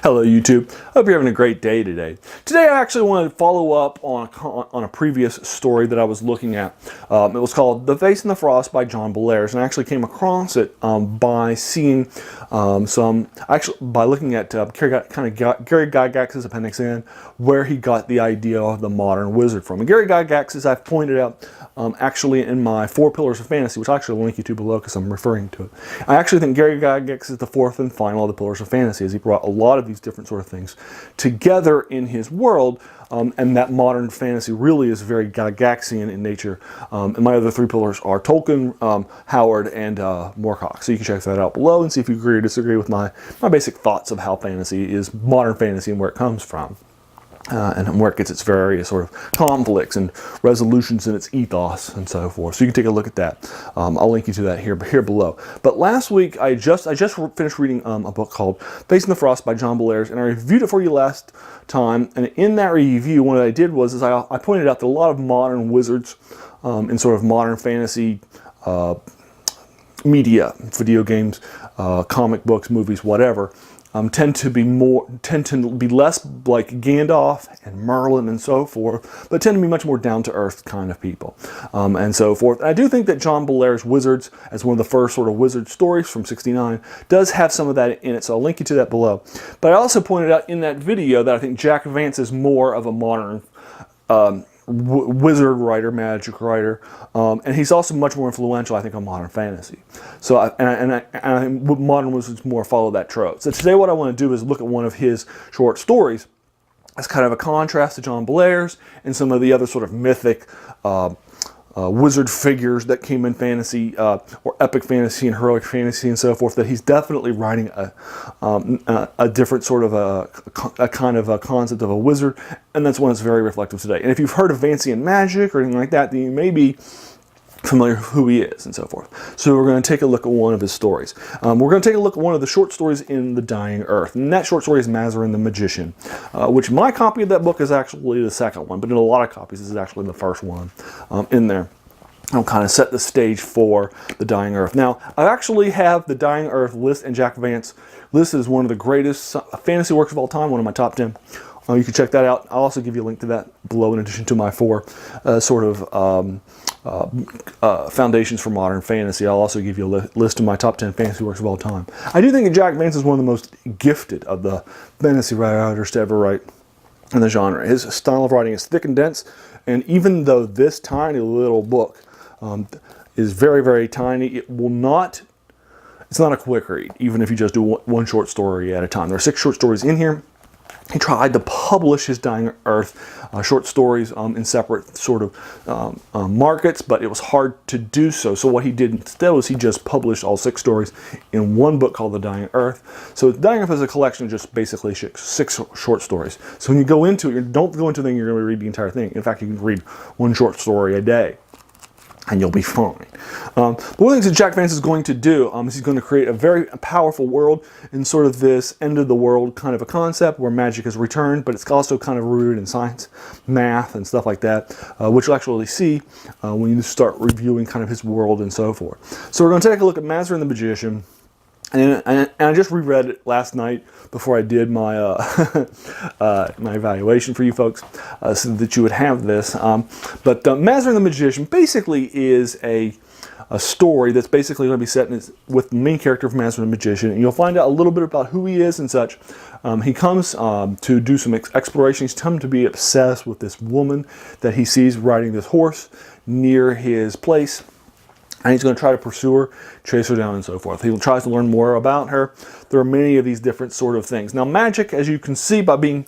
Hello YouTube, hope you're having a great day today. Today I actually wanted to follow up on a previous story that I was looking at. It was called The Face in the Frost by John Bellairs, and I actually came across it by seeing by looking at Gary Gygax's Appendix N, where he got the idea of the modern wizard from. And Gary Gygax, as I've pointed out, actually in my 4 Pillars of Fantasy, which I'll actually link you to below because I'm referring to it. I actually think Gary Gygax is the 4th and final of the Pillars of Fantasy, as he brought a lot of these different sort of things together in his world, and that modern fantasy really is very Gygaxian in nature. And my other 3 pillars are Tolkien, Howard, and Moorcock. So you can check that out below and see if you agree or disagree with my basic thoughts of how fantasy is modern fantasy and where it comes from. And where it gets its various sort of conflicts and resolutions in its ethos and so forth. So you can take a look at that. I'll link you to that here below. But last week I just finished reading a book called Face in the Frost by John Bellairs, and I reviewed it for you last time. And in that review, what I did was I pointed out that a lot of modern wizards in sort of modern fantasy media, video games, comic books, movies, whatever, tend to be less like Gandalf and Merlin and so forth, but tend to be much more down-to-earth kind of people, and so forth. And I do think that John Bellairs' Wizards, as one of the first sort of wizard stories from '69, does have some of that in it, so I'll link you to that below. But I also pointed out in that video that I think Jack Vance is more of a modern wizard writer, magic writer, and he's also much more influential, I think, on modern fantasy. So, I think modern wizards more follow that trope. So today, what I want to do is look at one of his short stories as kind of a contrast to John Bellairs and some of the other sort of mythic wizard figures that came in fantasy, or epic fantasy and heroic fantasy and so forth, that he's definitely writing a different sort of a kind of a concept of a wizard, and that's one that's very reflective today. And if you've heard of Vancian magic or anything like that, then you may be familiar with who he is and so forth. So we're going to take a look at one of his stories. We're going to take a look at one of the short stories in The Dying Earth, and that short story is Mazirian the Magician, which my copy of that book is actually the second one, but in a lot of copies this is actually the first one in there. I'll kind of set the stage for The Dying Earth. Now, I actually have The Dying Earth list and Jack Vance listed as one of the greatest fantasy works of all time, one of my top 10. You can check that out. I'll also give you a link to that below, in addition to my 4 sort of foundations for modern fantasy. I'll also give you a list of my top 10 fantasy works of all time. I do think that Jack Vance is one of the most gifted of the fantasy writers to ever write in the genre. His style of writing is thick and dense, and even though this tiny little book is very, very tiny, it's not a quick read, even if you just do one short story at a time. There are 6 short stories in here. He tried to publish his Dying Earth short stories in separate sort of markets, but it was hard to do so. So what he did instead was he just published all 6 stories in one book called The Dying Earth. So The Dying Earth is a collection of just basically 6 short stories. So when you go into it, you don't go into it thinking you're going to read the entire thing. In fact, you can read one short story a day, and you'll be fine. But one of the things that Jack Vance is going to do is he's going to create a very powerful world in sort of this end-of-the-world kind of a concept where magic is returned, but it's also kind of rooted in science, math, and stuff like that, which you'll actually see when you start reviewing kind of his world and so forth. So we're going to take a look at Mazirian the Magician. And I just reread it last night before I did my my evaluation for you folks, so that you would have this. But Mazirian the Magician basically is a story that's basically going to be set with the main character of Mazirian the Magician, and you'll find out a little bit about who he is and such. He comes to do some exploration. He's come to be obsessed with this woman that he sees riding this horse near his place. And he's going to try to pursue her, chase her down, and so forth. He tries to learn more about her. There are many of these different sort of things. Now, magic, as you can see, by being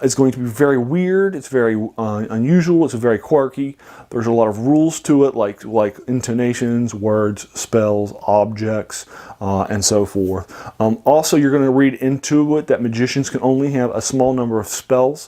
is going to be very weird. It's very unusual. It's very quirky. There's a lot of rules to it, like intonations, words, spells, objects, and so forth. Also, you're going to read into it that magicians can only have a small number of spells.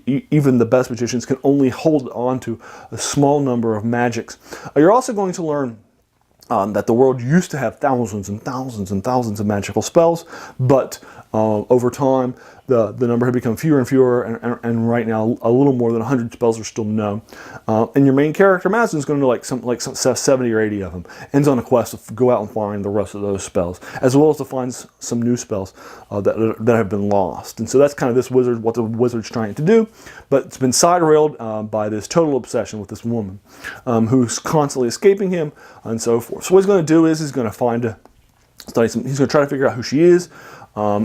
Even the best magicians can only hold on to a small number of magics. You're also going to learn that the world used to have thousands and thousands and thousands of magical spells, but Over time, the number had become fewer and fewer, and right now a little more than 100 spells are still known. And your main character, Mazin, is going to know like 70 or 80 of them. Ends on a quest to go out and find the rest of those spells, as well as to find some new spells that have been lost. And so that's kind of this wizard, what the wizard's trying to do, but it's been side-railed by this total obsession with this woman who's constantly escaping him and so forth. So what he's going to do is he's going to he's going to try to figure out who she is.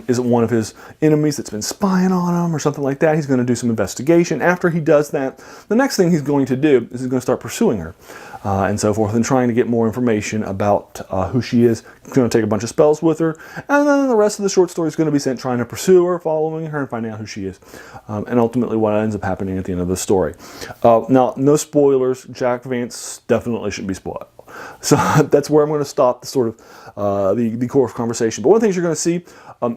Is it one of his enemies that's been spying on him or something like that? He's going to do some investigation. After he does that, the next thing he's going to do is he's going to start pursuing her and so forth, and trying to get more information about who she is. He's going to take a bunch of spells with her, and then the rest of the short story is going to be spent trying to pursue her, following her, and finding out who she is, and ultimately what ends up happening at the end of the story. Now, no spoilers. Jack Vance definitely should be spoiled. So that's where I'm going to stop the sort of the core of conversation. But one of the things you're going to see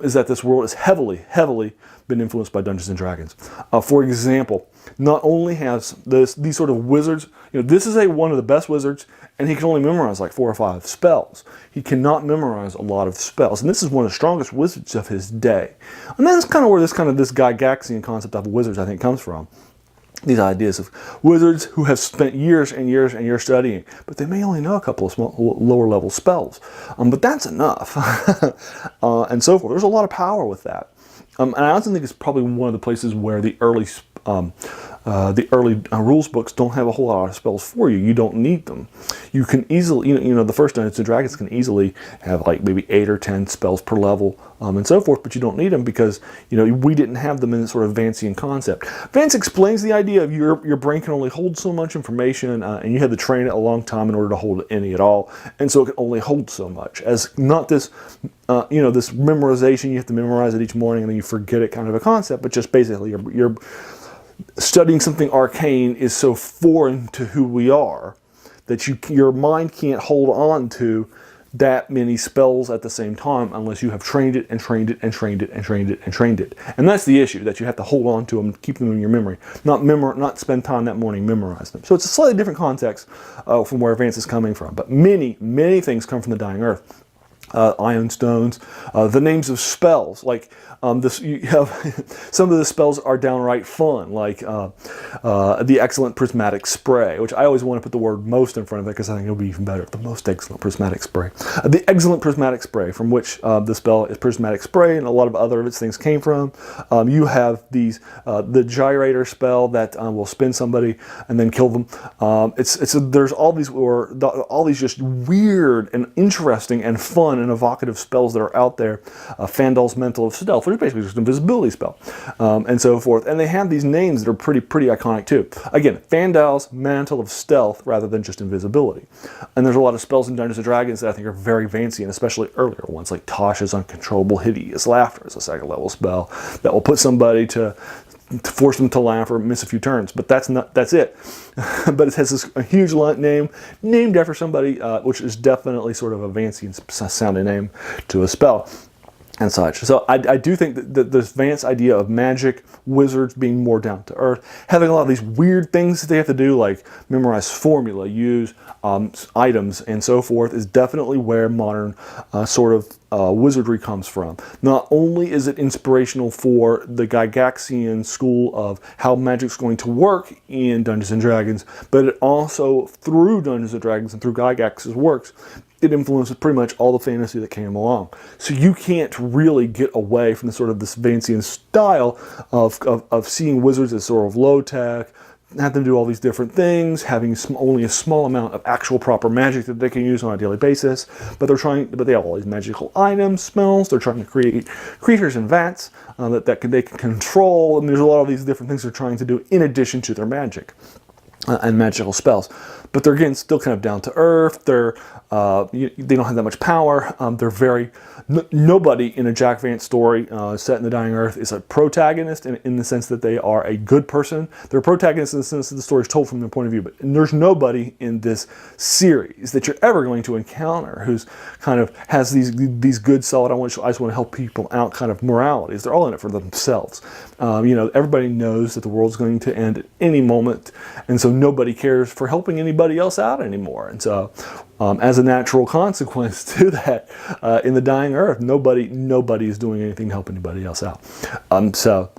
is that this world is heavily been influenced by Dungeons and Dragons. For example, not only has these sort of wizards, this is one of the best wizards, and he can only memorize like 4 or 5 spells. He cannot memorize a lot of spells, and this is one of the strongest wizards of his day. And that's kind of where this Gygaxian concept of wizards, I think, comes from. These ideas of wizards who have spent years and years and years studying, but they may only know a couple of small, lower level spells. But that's enough, and so forth. There's a lot of power with that. And I also think it's probably one of the places where the early rules books don't have a whole lot of spells for you. You don't need them. You can easily, the first Dungeons and Dragons can easily have like maybe 8 or 10 spells per level, and so forth, but you don't need them because, we didn't have them in this sort of Vancian concept. Vance explains the idea of your brain can only hold so much information, and you had to train it a long time in order to hold any at all, and so it can only hold so much. As not this, this memorization, you have to memorize it each morning and then you forget it kind of a concept, but just basically you're studying something arcane is so foreign to who we are that your mind can't hold on to that many spells at the same time unless you have trained it and trained it and trained it and trained it and trained it. And that's the issue, that you have to hold on to them, keep them in your memory, not spend time that morning memorizing them. So it's a slightly different context from where Vance is coming from. But many things come from the Dying Earth. Ion stones, the names of spells, like you have some of the spells are downright fun, like the excellent prismatic spray, which I always want to put the word most in front of it because I think it'll be even better. The most excellent prismatic spray, the excellent prismatic spray, from which the spell is prismatic spray, and a lot of other of its things came from. You have these the gyrator spell that will spin somebody and then kill them. There's all these just weird and interesting and fun and evocative spells that are out there. Fandal's Mantle of Stealth, which is basically just an invisibility spell, and so forth. And they have these names that are pretty iconic too. Again, Fandal's Mantle of Stealth rather than just invisibility. And there's a lot of spells in Dungeons & Dragons that I think are very Vancian, especially earlier ones, like Tasha's Uncontrollable Hideous Laughter is a 2nd level spell that will put somebody to force them to laugh or miss a few turns, but that's it. But it has this huge name named after somebody, which is definitely sort of a Vancian sounding name to a spell and such. So I do think that this Vance idea of magic, wizards being more down to earth, having a lot of these weird things that they have to do, like memorize formula, use items, and so forth, is definitely where modern sort of wizardry comes from. Not only is it inspirational for the Gygaxian school of how magic's going to work in Dungeons & Dragons, but it also, through Dungeons & Dragons and through Gygax's works, it influences pretty much all the fantasy that came along. So you can't really get away from this Vancian style of seeing wizards as sort of low-tech, have them do all these different things, having only a small amount of actual proper magic that they can use on a daily basis, but they have all these magical items, spells. They're trying to create creatures and vats that they can control, and there's a lot of these different things they're trying to do in addition to their magic and magical spells. But they're, again, still kind of down to earth. They don't have that much power. They're very nobody in a Jack Vance story set in the Dying Earth is a protagonist in the sense that they are a good person. They're protagonists in the sense that the story is told from their point of view. But there's nobody in this series that you're ever going to encounter who's kind of has these good, solid, I just want to help people out kind of moralities. They're all in it for themselves. Everybody knows that the world's going to end at any moment, and so nobody cares for helping anybody anybody else out anymore. And so as a natural consequence to that, in the dying earth, nobody is doing anything to help anybody else out. So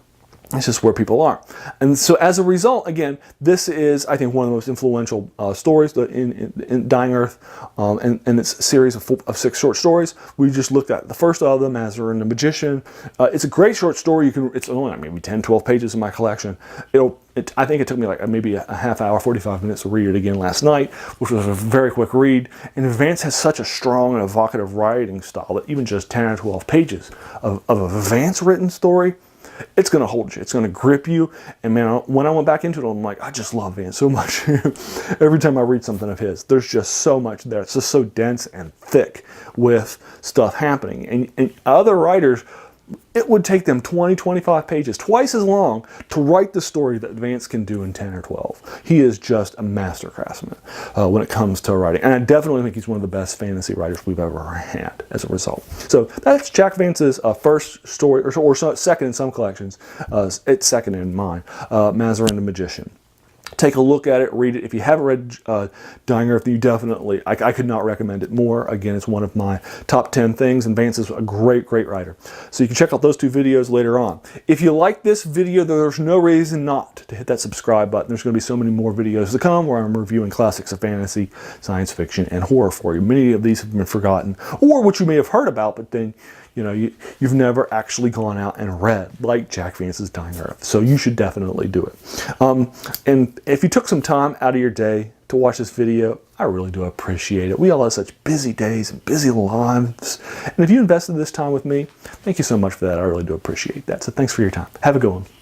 it's just where people are. And so as a result, again, this is, I think, one of the most influential stories in Dying Earth, and it's a series of 6 short stories. We just looked at the first of them, Mazirian the Magician. It's a great short story. It's only maybe 10, 12 pages in my collection. I think it took me like maybe a half hour, 45 minutes to read it again last night, which was a very quick read. And Vance has such a strong and evocative writing style that even just 10 or 12 pages of a Vance written story, it's going to hold you. It's going to grip you. And man, when I went back into it, I'm like, I just love Vance so much. Every time I read something of his, there's just so much there. It's just so dense and thick with stuff happening. And other writers, it would take them 20, 25 pages, twice as long, to write the story that Vance can do in 10 or 12. He is just a master craftsman when it comes to writing. And I definitely think he's one of the best fantasy writers we've ever had as a result. So that's Jack Vance's first story, or second in some collections. It's second in mine, Mazirian the Magician. Take a look at it, read it. If you haven't read Dying Earth, you definitely, I could not recommend it more. Again, it's one of my top 10 things, and Vance is a great, great writer. So you can check out those 2 videos later on. If you like this video, there's no reason not to hit that subscribe button. There's going to be so many more videos to come where I'm reviewing classics of fantasy, science fiction, and horror for you. Many of these have been forgotten, or which you may have heard about, but then you've never actually gone out and read, like Jack Vance's Dying Earth. So you should definitely do it. And if you took some time out of your day to watch this video, I really do appreciate it. We all have such busy days and busy lives. And if you invested this time with me, thank you so much for that. I really do appreciate that. So thanks for your time. Have a good one.